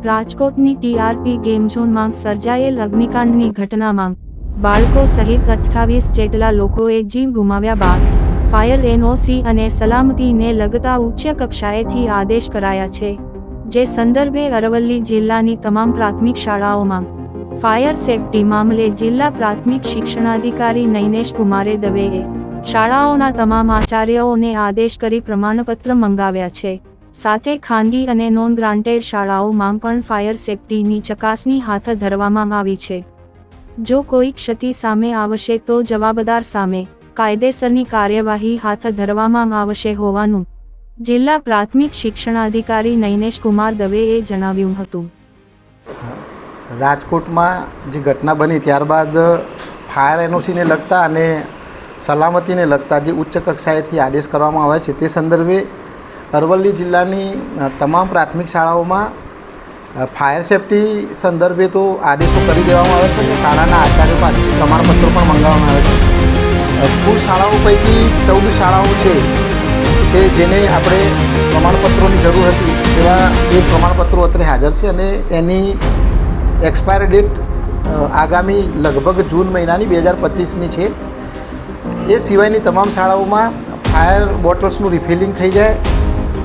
રાજકોટની TRP game ઝોનમાં સર્જાયેલ અગ્નિકાંડની ઘટનામાં બાળકો સહિત 28 જેટલા લોકોએ જીવ ગુમાવ્યા બાદ ફાયર એનઓસી અને સલામતીને લગતા ઉચ્ચ કક્ષાએથી આદેશ કરાયા છે, જે સંદર્ભે અરવલ્લી જિલ્લાની તમામ પ્રાથમિક શાળાઓમાં ફાયર સેફટી મામલે જિલ્લા પ્રાથમિક શિક્ષણાધિકારી નૈનેશ કુમારે દવેએ શાળાઓના તમામ આચાર્યોને આદેશ કરી પ્રમાણપત્ર મંગાવ્યા છે. સાથે ખાનગી અને નોન ગ્રાન્ટેડ શાળાઓમાં પણ ફાયર સેફટીની ચકાસણી હાથ ધરવામાં આવી છે. જો કોઈ ક્ષતિ સામે આવશે તો જવાબદાર સામે કાયદેસરની કાર્યવાહી હાથ ધરવામાં આવશે હોવાનું જિલ્લા પ્રાથમિક શિક્ષણાધિકારી નૈનેશ કુમાર દવેએ જણાવ્યું હતું. રાજકોટમાં જે ઘટના બની ત્યારબાદ ફાયર એનઓસીને લગતા અને સલામતીને લગતા જે ઉચ્ચ કક્ષાએથી આદેશ કરવામાં આવ્યા છે તે સંદર્ભે અરવલ્લી જિલ્લાની તમામ પ્રાથમિક શાળાઓમાં ફાયર સેફટી સંદર્ભે તો આદેશો કરી દેવામાં આવે છે અને શાળાના આચાર્યો પાસેથી પ્રમાણપત્રો પણ મંગાવવામાં આવે છે. કુલ શાળાઓ પૈકી 14 શાળાઓ છે કે જેને આપણે પ્રમાણપત્રોની જરૂર હતી તેવા એ પ્રમાણપત્રો અત્રે હાજર છે અને એની એક્સપાયર ડેટ આગામી લગભગ જૂન મહિનાની 2025ની છે. એ સિવાયની તમામ શાળાઓમાં ફાયર બોટલ્સનું રિફિલિંગ થઈ જાય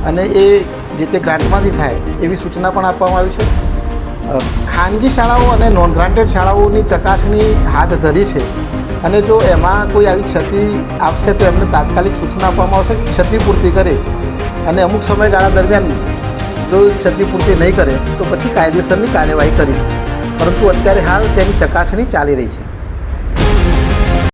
અને એ જે તે ગ્રાન્ટમાંથી થાય એવી સૂચના પણ આપવામાં આવી છે. ખાનગી શાળાઓ અને નોન ગ્રાન્ટેડ શાળાઓની ચકાસણી હાથ ધરી છે અને જો એમાં કોઈ આવી ક્ષતિ આપશે તો એમને તાત્કાલિક સૂચના આપવામાં આવશે કે ક્ષતિપૂર્તિ કરે અને અમુક સમયગાળા દરમિયાન જો ક્ષતિપૂર્તિ નહીં કરે તો પછી કાયદેસરની કાર્યવાહી કરીશું. પરંતુ અત્યારે હાલ તેની ચકાસણી ચાલી રહી છે.